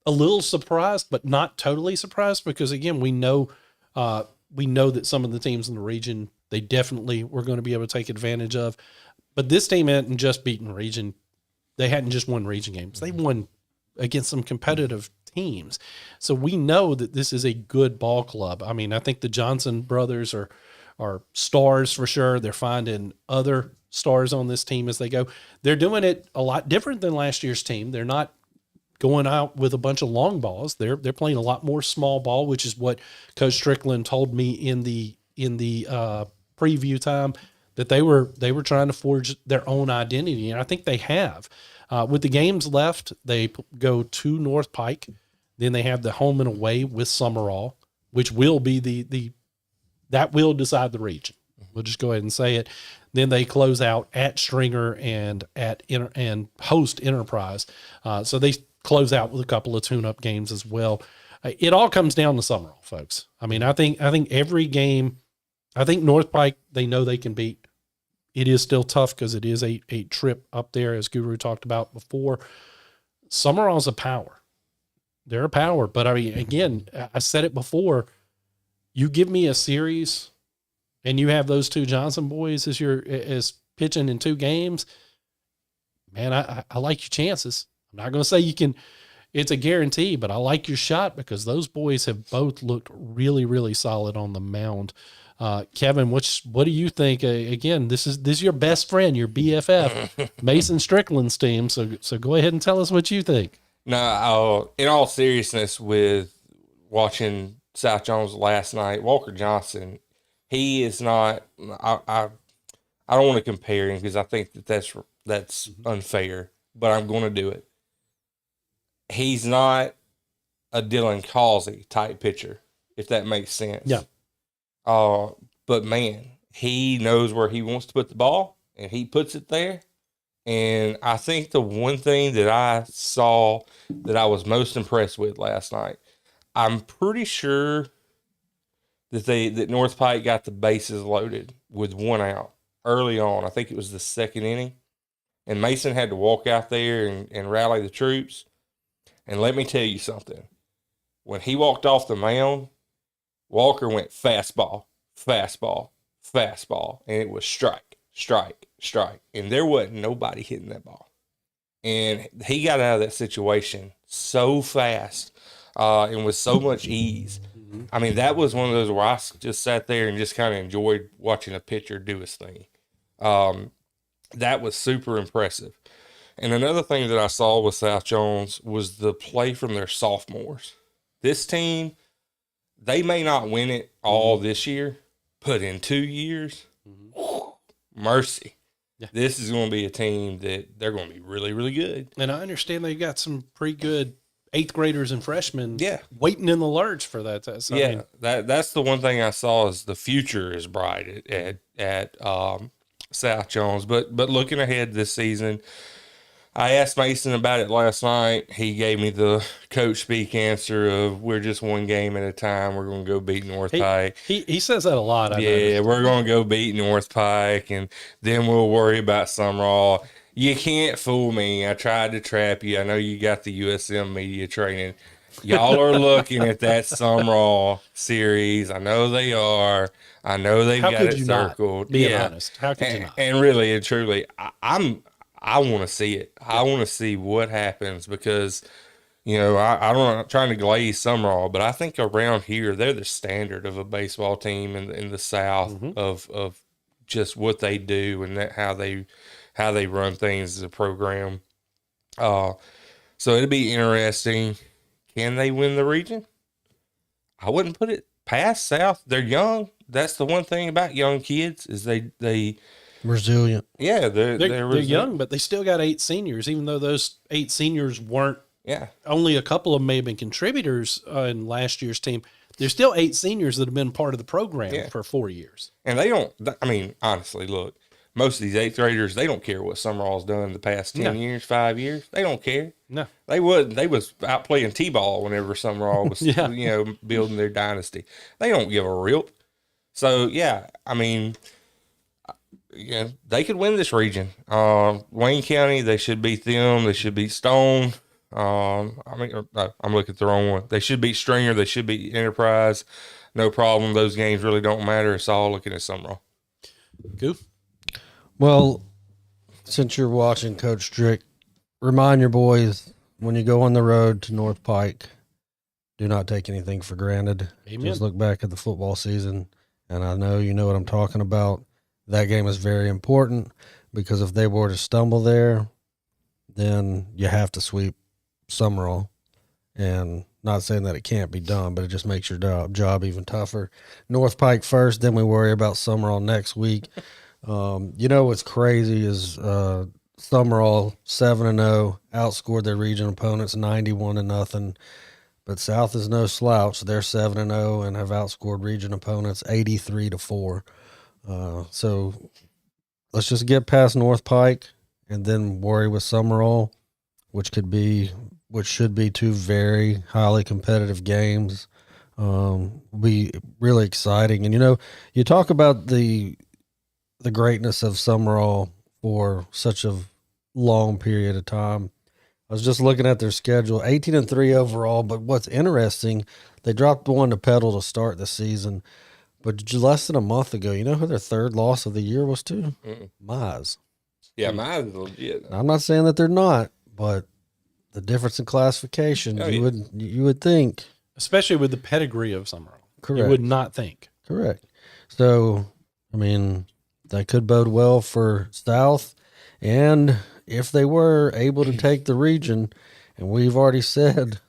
a little surprised, but not totally surprised because again, we know that some of the teams in the region they definitely were going to be able to take advantage of. But this team hadn't just beaten region. They hadn't just won region games. They won against some competitive teams. So we know that this is a good ball club. I mean, I think the Johnson brothers are stars for sure. They're finding other stars on this team as they go. They're doing it a lot different than last year's team. They're not going out with a bunch of long balls. They're playing a lot more small ball, which is what Coach Strickland told me in the preview time that they were trying to forge their own identity, and I think they have. With the games left, they go to North Pike. Then they have the home and away with Summerall, which will be that will decide the region. We'll just go ahead and say it. Then they close out at Stringer and and host Enterprise. So they close out with a couple of tune-up games as well. It all comes down to Summerall, folks. I mean, I think every game, I think North Pike, they know they can beat. It is still tough because it is a trip up there, as Guru talked about before. Summerall's a power. They're a power. But, I mean, again, I said it before. You give me a series and you have those two Johnson boys as pitching in 2 games, man, I like your chances. I'm not going to say it's a guarantee, but I like your shot because those boys have both looked really, really solid on the mound. Kevin, what do you think? Again, this is your best friend, your BFF, Mason Strickland's team. So go ahead and tell us what you think. No, in all seriousness, with watching South Jones last night, Walker Johnson, he is not. I don't want to compare him because I think that's unfair, but I'm going to do it. He's not a Dylan Causey type pitcher, if that makes sense. Yeah. But man, he knows where he wants to put the ball, and he puts it there. And I think the one thing that I saw that I was most impressed with last night, I'm pretty sure that North Pike got the bases loaded with 1 out early on. I think it was the second inning. And Mason had to walk out there and rally the troops. And let me tell you something. When he walked off the mound, Walker went fastball, fastball, fastball. And it was strike, strike, strike. And there wasn't nobody hitting that ball. And he got out of that situation so fast and with so much ease. I mean, that was one of those where I just sat there and just kind of enjoyed watching a pitcher do his thing. That was super impressive. And another thing that I saw with South Jones was the play from their sophomores. This team, they may not win it all this year, but in 2 years, mercy. Yeah. This is going to be a team that they're going to be really, really good. And I understand they've got some pretty good 8th graders and freshmen waiting in the lurch for that. So, yeah, I mean, that's the one thing I saw is the future is bright at South Jones. But looking ahead this season, I asked Mason about it last night. He gave me the coach speak answer of we're just one game at a time. We're going to go beat North Pike. He says that a lot. I Yeah, we're going to go beat North Pike, and then we'll worry about Summerall. You can't fool me. I tried to trap you. I know you got the USM media training. Y'all are looking at that Summerall series. I know they are. I know they've got it circled. Being honest, how could you not? And really and truly, I want to see it. I want to see what happens because, you know, I'm not trying to glaze Summerall, but I think around here they're the standard of a baseball team in the South of just what they do and how they run things as a program. So it'll be interesting. Can they win the region? I wouldn't put it past South. They're young. That's the one thing about young kids is they resilient. Yeah, they're young, but they still got 8 seniors, even though those 8 seniors weren't. Yeah. Only a couple of them may have been contributors in last year's team. There's still 8 seniors that have been part of the program for 4 years. And they don't, I mean, honestly, look, most of these 8th graders, they don't care what Summerall's done the past 10 years, 5 years. They don't care. No. They wouldn't. They was out playing T-ball whenever Summerall was, building their dynasty. They don't give a rip. So, yeah, I mean, they could win this region. Wayne County, they should beat them. They should beat Stone. I'm looking at the wrong one. They should beat Stringer. They should beat Enterprise. No problem. Those games really don't matter. It's all looking at Summerall. Cool. Well, since you're watching Coach Strick, remind your boys when you go on the road to North Pike, do not take anything for granted. Amen. Just look back at the football season, and I know you know what I'm talking about. That game is very important because if they were to stumble there, then you have to sweep Summerall. And not saying that it can't be done, but it just makes your job even tougher. North Pike first, then we worry about Summerall next week. You know what's crazy is Summerall 7-0 outscored their region opponents 91-0, but South is no slouch. They're 7-0 and have outscored region opponents 83-4. So let's just get past North Pike and then worry with Summerall, which should be 2 very highly competitive games. Will be really exciting. And, you know, you talk about the greatness of Summerall for such a long period of time. I was just looking at their schedule, 18-3 overall, but what's interesting, they dropped one to Pedal to start the season, but less than a month ago, you know who their 3rd loss of the year was to? Mize. Yeah, Mize is legit. I'm not saying that they're not, but the difference in classification, you would think. Especially with the pedigree of Summerall. Correct. You would not think. Correct. So, I mean, that could bode well for South. And if they were able to take the region, and we've already said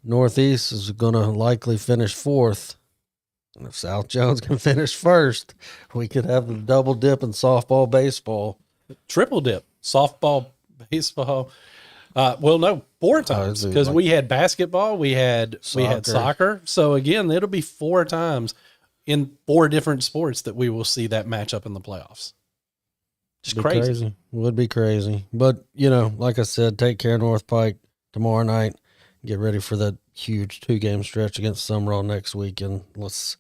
Northeast is going to likely finish 4th, and if South Jones can finish 1st, we could have a double dip in softball, baseball. Triple dip, softball, baseball. 4 times because we had basketball, we had soccer. So again, it'll be 4 times in 4 different sports that we will see that matchup in the playoffs. Just crazy. Would be crazy. But, like I said, take care of North Pike tomorrow night. Get ready for that huge 2-game stretch against Summerall next week, and let's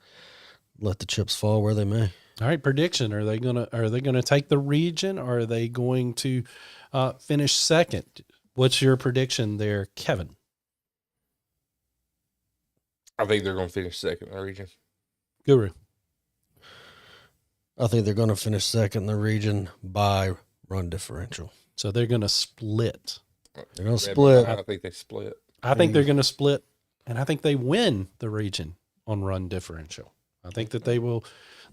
let the chips fall where they may. All right, prediction. Are they gonna take the region, or are they going to finish second? What's your prediction there, Kevin? I think they're going to finish second in the region. Guru. I think they're going to finish second in the region by run differential. So they're going to split. They're going to split. I think they split. I think they're going to split, and I think they win the region on run differential. I think that they will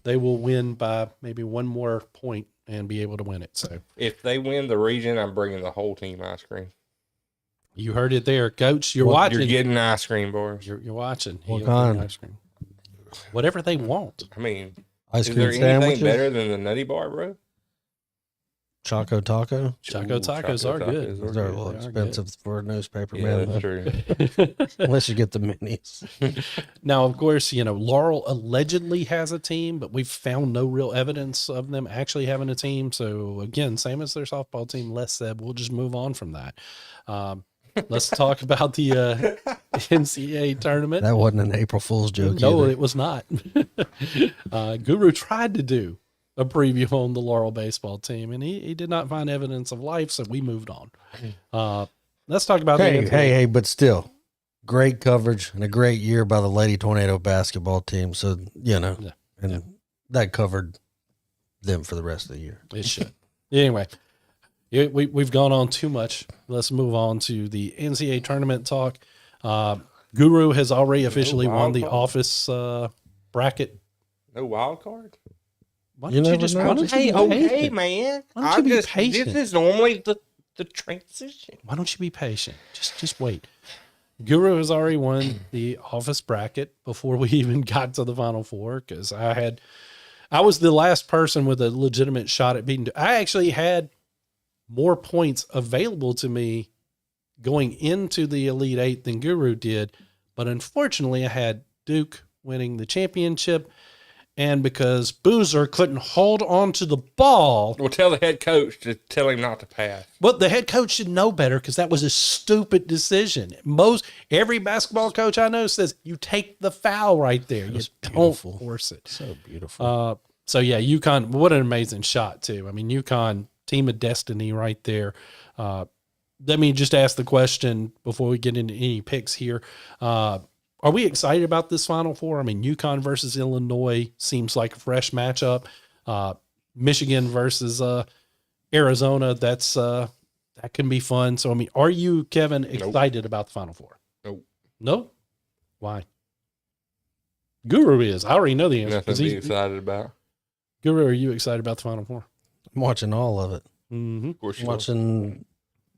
win by maybe one more point and be able to win it. So if they win the region, I'm bringing the whole team ice cream. You heard it there, Coach. You're watching. You're getting ice cream, boys. You're watching. What kind? Ice cream. Whatever they want. I mean, Ice is cream there anything sandwiches? better than the Nutty Bar, bro? Choco Taco? Choco tacos are good. Those are a little They are expensive for a newspaper Yeah, man. that's true. Unless you get the minis. Now, of course, Laurel allegedly has a team, but we've found no real evidence of them actually having a team. So, again, same as their softball team, Les said, we'll just move on from that. Let's talk about the NCAA tournament. That wasn't an April Fool's joke. No, either. it was not. Guru tried to do a preview on the Laurel baseball team, and he did not find evidence of life, so we moved on. Let's talk about Hey, but still, great coverage and a great year by the Lady Tornado basketball team. So, that covered them for the rest of the year. It should. Anyway, we've gone on too much. Let's move on to the NCAA tournament talk. Guru has already officially won the office bracket. No wild card? Why don't you just never know. why don't you be patient? man. Why don't you be patient? This is normally the transition. Why don't you be patient? Just wait. Guru has already won the office bracket before we even got to the Final Four, because I was the last person with a legitimate shot at beating. I actually had more points available to me going into the Elite Eight than Guru did, but unfortunately I had Duke winning the championship, and because Boozer couldn't hold on to the ball. Well, tell the head coach to tell him not to pass. Well, the head coach should know better, because that was a stupid decision. Every basketball coach I know says you take the foul right there. You don't force it. So beautiful. So yeah, UConn, what an amazing shot too. I mean, UConn, team of destiny right there. Let me just ask the question before we get into any picks here. Are we excited about this Final Four? I mean, UConn versus Illinois seems like a fresh matchup. Michigan versus Arizona, that can be fun. So, I mean, are you, Kevin, excited about the Final Four? Nope. No? Why? Guru is. I already know the answer. Nothing to be excited about. Guru, are you excited about the Final Four? I'm watching all of it. Mm-hmm. Of course, Watching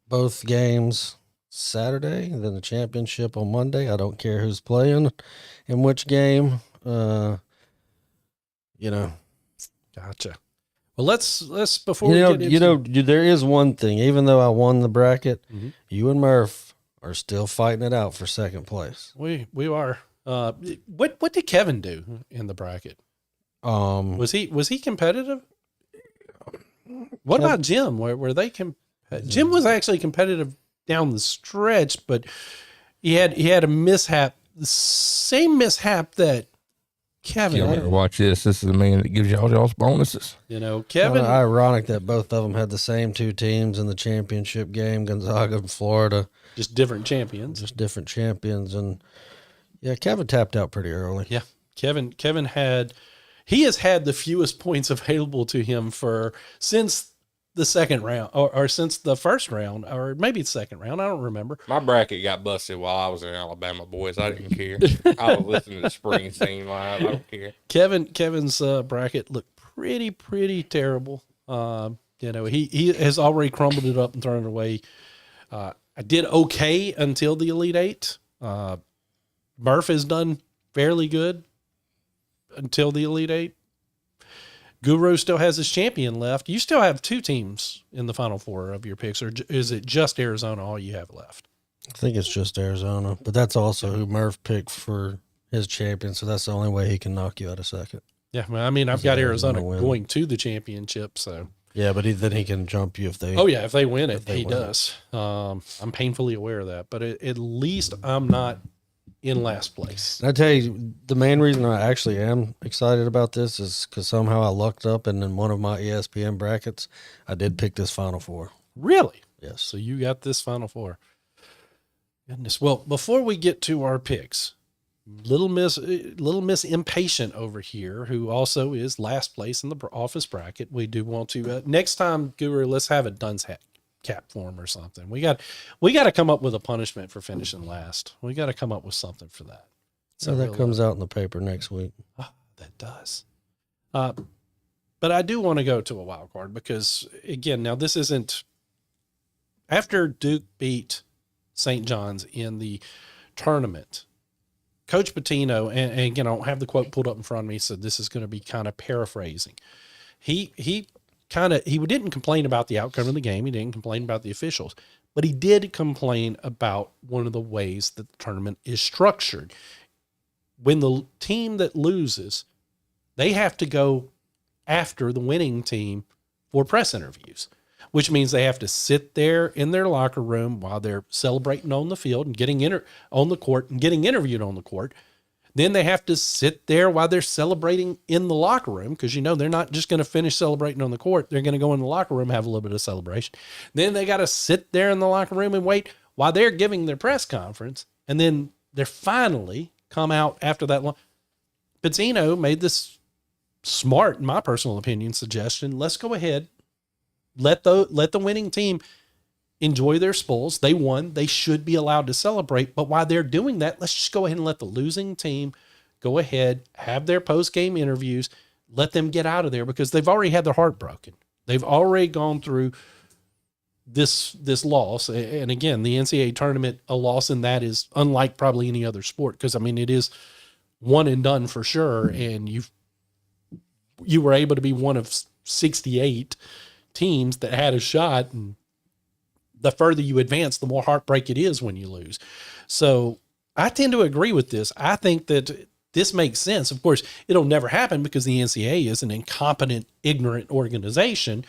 both games Saturday, and then the championship on Monday. I don't care who's playing in which game. Gotcha. Well, let's before we get into, there is one thing. Even though I won the bracket, Mhm. you and Murph are still fighting it out for second place. we are. What did Kevin do in the bracket? Was he competitive? What about Jim? Were they Jim was actually competitive down the stretch, but he had a mishap, the same mishap that Kevin had. watch this. This is the man that gives y'all's bonuses. Kevin. Ironic that both of them had the same two teams in the championship game, Gonzaga and Florida. Just different champions. Just different champions. And yeah, Kevin tapped out pretty early. Yeah. Kevin has had the fewest points available to him since the second round or since the first round, or maybe the second round. I don't remember. My bracket got busted while I was in Alabama, boys. I didn't care. I was listening to Springsteen live. I don't care. Kevin's bracket looked pretty terrible. He has already crumbled it up and thrown it away. I did okay until the Elite Eight. Murph has done fairly good until the Elite Eight. Guru still has his champion left. You still have two teams in the Final Four of your picks, or is it just Arizona all you have left? I think it's just Arizona, but that's also who Murph picked for his champion, so that's the only way he can knock you out of second. Yeah, well, I mean, I've got Arizona going to the championship, so. Yeah, but then he can jump you if they. Oh yeah, if they win it, he does. I'm painfully aware of that, but at least I'm not in last place. And I tell you, the main reason I actually am excited about this is because somehow I lucked up, and in one of my ESPN brackets, I did pick this Final Four. Really? Yes. So you got this Final Four. Goodness. Well, before we get to our picks, Little Miss Impatient over here, who also is last place in the office bracket. We do want to next time, Guru, let's have a Duns hat cap form or something. We got to come up with a punishment for finishing last. We got to come up with something for that. So that comes out in the paper next week. Oh, that does. But I do want to go to a wild card because, again, now this isn't after Duke beat St. John's in the tournament. Coach Pitino, and again, I don't have the quote pulled up in front of me, so this is going to be kind of paraphrasing. He didn't complain about the outcome of the game. He didn't complain about the officials, but he did complain about one of the ways that the tournament is structured. When the team that loses, they have to go after the winning team for press interviews, which means they have to sit there in their locker room while they're celebrating on the field and getting on the court and getting interviewed on the court. Then they have to sit there while they're celebrating in the locker room because, they're not just going to finish celebrating on the court. They're going to go in the locker room, have a little bit of celebration. Then they got to sit there in the locker room and wait while they're giving their press conference. And then they're finally come out after that. Pitino made this smart, in my personal opinion, suggestion. Let's go ahead. Let the winning team enjoy their spoils. They won. They should be allowed to celebrate. But while they're doing that, let's just go ahead and let the losing team go ahead, have their post-game interviews, let them get out of there because they've already had their heart broken. They've already gone through this loss. And again, the NCAA tournament, a loss in that is unlike probably any other sport because, it is one and done for sure. And you were able to be one of 68 teams that had a shot, and the further you advance, the more heartbreak it is when you lose. So I tend to agree with this. I think that this makes sense. Of course, it'll never happen because the NCAA is an incompetent, ignorant organization,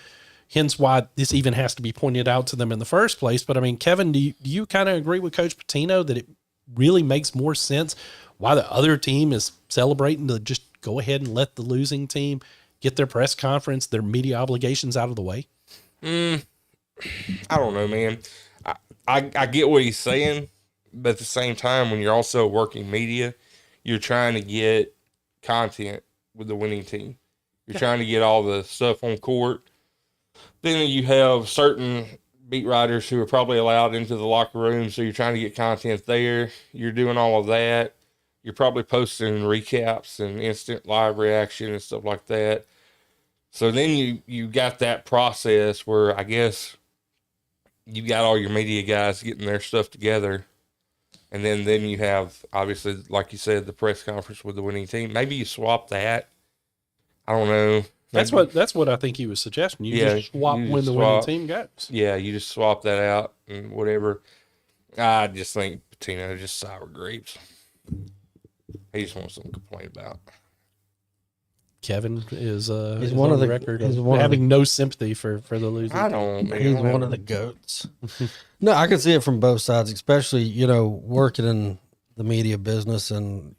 hence why this even has to be pointed out to them in the first place. But Kevin, do you kind of agree with Coach Pitino that it really makes more sense why the other team is celebrating to just go ahead and let the losing team get their press conference, their media obligations out of the way? I don't know, man. I get what he's saying, but at the same time, when you're also working media, you're trying to get content with the winning team. You're trying to get all the stuff on court. Then you have certain beat writers who are probably allowed into the locker room, so you're trying to get content there. You're doing all of that. You're probably posting recaps and instant live reaction and stuff like that. So then you got that process where I guess you got all your media guys getting their stuff together. And then you have, obviously, like you said, the press conference with the winning team. Maybe you swap that. I don't know. That's what I think he was suggesting. You just swap when the winning team goes. Yeah, you just swap that out and whatever. I just think Pitino just sour grapes. He just wants something to complain about. Kevin is he's one of the record of having no sympathy for the losing. I don't. He's one of the goats. No, I can see it from both sides, especially working in the media business, and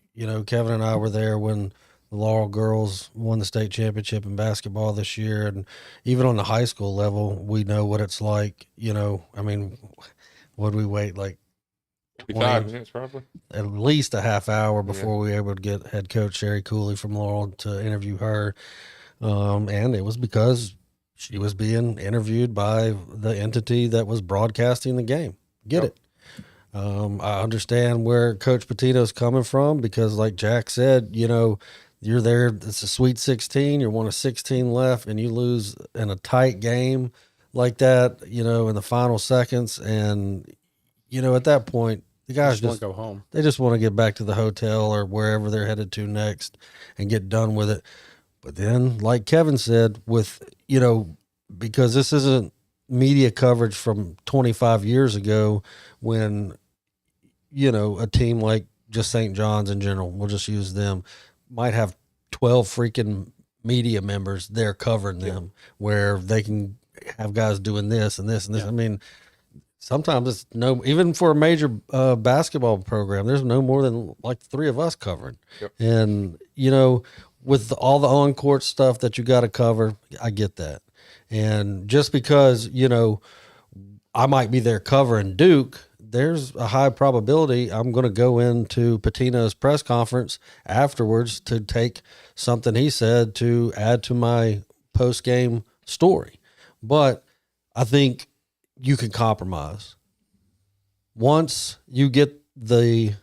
Kevin and I were there when the Laurel girls won the state championship in basketball this year, and even on the high school level, we know what it's like. Would we wait like 5 minutes probably? At least a half hour before we were able to get head coach Sherry Cooley from Laurel to interview her. And it was because she was being interviewed by the entity that was broadcasting the game. Get it? I understand where Coach Pitino's coming from because, like Jack said, you're there. It's a Sweet 16. You're one of 16 left, and you lose in a tight game like that, in the final seconds. And, at that point, the guys just want to go home. They just want to get back to the hotel or wherever they're headed to next and get done with it. But then, like Kevin said, because this isn't media coverage from 25 years ago when, a team like just St. John's in general, we'll just use them, might have 12 freaking media members there covering them, where they can have guys doing this and this and this. I mean, sometimes it's even for a major basketball program, there's no more than like 3 of us covering. And, with all the on-court stuff that you got to cover, I get that. And just because, I might be there covering Duke, there's a high probability I'm going to go into Pitino's press conference afterwards to take something he said to add to my post-game story. But I think you can compromise. Once you get the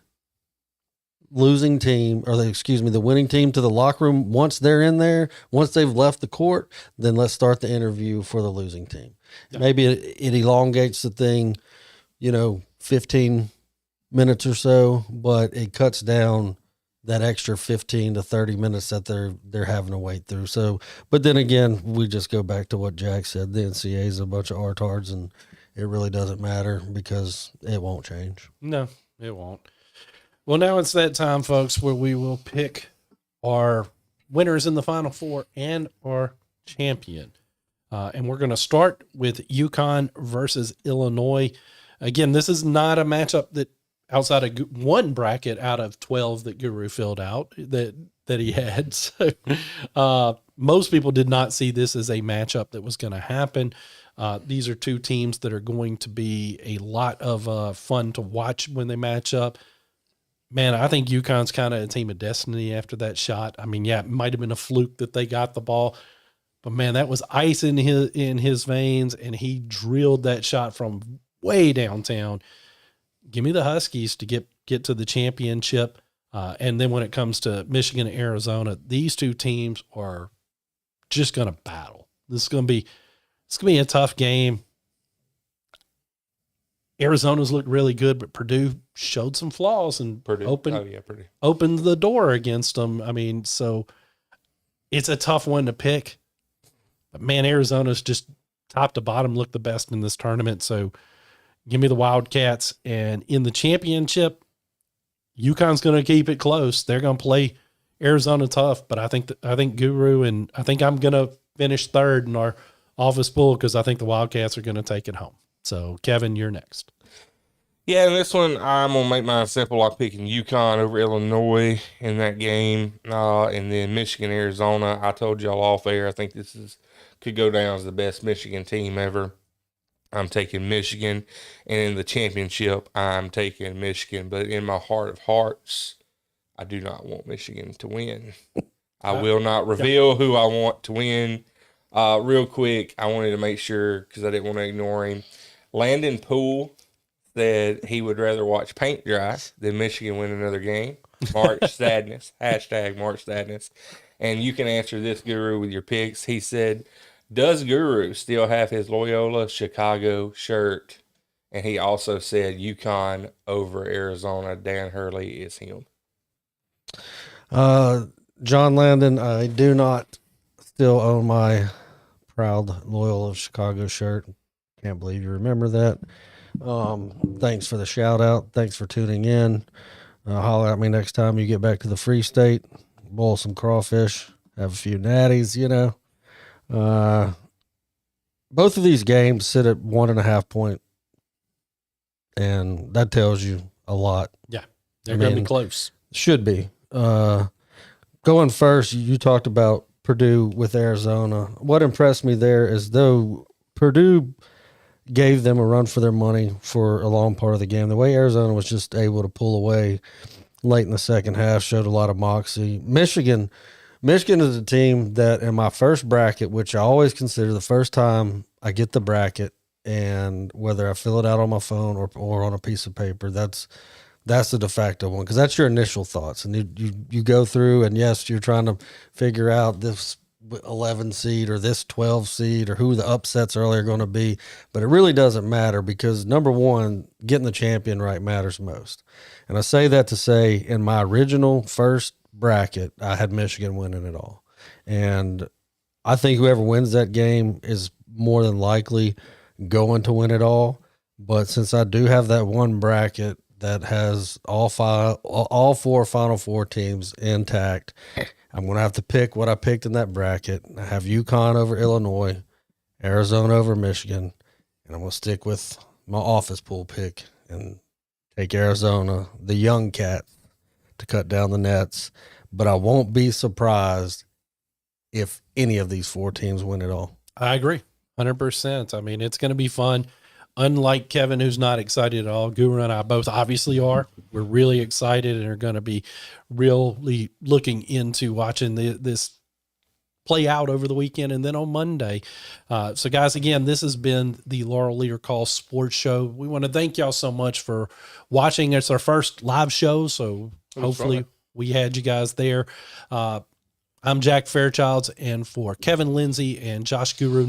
losing team, or the winning team to the locker room, once they're in there, once they've left the court, then let's start the interview for the losing team. Yeah. Maybe it elongates the thing, 15 minutes or so, but it cuts down that extra 15 to 30 minutes that they're having to wait through. So, but then again, we just go back to what Jack said. The NCAA is a bunch of artards, and it really doesn't matter because it won't change. No, it won't. Well, now it's that time, folks, where we will pick our winners in the Final Four and our champion. And we're going to start with UConn versus Illinois. Again, this is not a matchup that outside of one bracket out of 12 that Guru filled out that he had. So most people did not see this as a matchup that was going to happen. These are 2 teams that are going to be a lot of fun to watch when they match up. Man, I think UConn's kind of a team of destiny after that shot. I mean, yeah, it might have been a fluke that they got the ball, but man, that was ice in his veins, and he drilled that shot from way downtown. Give me the Huskies to get to the championship. And then when it comes to Michigan and Arizona, these 2 teams are just going to battle. It's going to be a tough game. Arizona's looked really good, but Purdue showed some flaws and opened the door against them. I mean, so it's a tough one to pick. But man, Arizona's just top to bottom looked the best in this tournament. So give me the Wildcats. And in the championship, UConn's going to keep it close. They're going to play Arizona tough, but I think Guru and I think I'm going to finish third in our office pool because I think the Wildcats are going to take it home. So, Kevin, you're next. Yeah, and this one, I'm going to make mine simple. I'm picking UConn over Illinois in that game. And then Michigan, Arizona. I told y'all off air, I think this could go down as the best Michigan team ever. I'm taking Michigan. And in the championship, I'm taking Michigan. But in my heart of hearts, I do not want Michigan to win. I will not reveal who I want to win. Real quick, I wanted to make sure, because I didn't want to ignore him. Landon Poole said he would rather watch paint dry than Michigan win another game. March Sadness. Hashtag March Sadness. And you can answer this, Guru, with your picks. He said, does Guru still have his Loyola Chicago shirt? And he also said UConn over Arizona. Dan Hurley is him. John Landon, I do not still own my proud Loyola Chicago shirt. Can't believe you remember that. Thanks for the shout out. Thanks for tuning in. Holler at me next time you get back to the Free State. Boil some crawfish. Have a few natties, Both of these games sit at 1.5 point, and that tells you a lot. Yeah, they're going to be close. Should be. Going first, you talked about Purdue with Arizona. What impressed me there is though Purdue gave them a run for their money for a long part of the game, the way Arizona was just able to pull away late in the second half showed a lot of moxie. Michigan is a team that in my first bracket, which I always consider the first time I get the bracket, and whether I fill it out on my phone or on a piece of paper, that's the de facto one, because that's your initial thoughts. And you go through, and yes, you're trying to figure out this 11 seed or this 12 seed or who the upsets early are going to be. But it really doesn't matter, because number one, getting the champion right matters most. And I say that to say in my original first bracket, I had Michigan winning it all. And I think whoever wins that game is more than likely going to win it all. But since I do have that one bracket that has all four Final Four teams intact. I'm going to have to pick what I picked in that bracket. I have UConn over Illinois, Arizona over Michigan, and I'm going to stick with my office pool pick and take Arizona, the young cat, to cut down the nets. But I won't be surprised if any of these four teams win it all. I agree 100%. I mean, it's going to be fun. Unlike Kevin, who's not excited at all, Guru and I both obviously are. We're really excited and are going to be really looking into watching this play out over the weekend and then on Monday. So, guys, again, this has been the Laurel Leader Call Sports Show. We want to thank y'all so much for watching. It's our first live show, so hopefully we had you guys there. I'm Jack Fairchilds, and for Kevin Lindsey and Josh Guru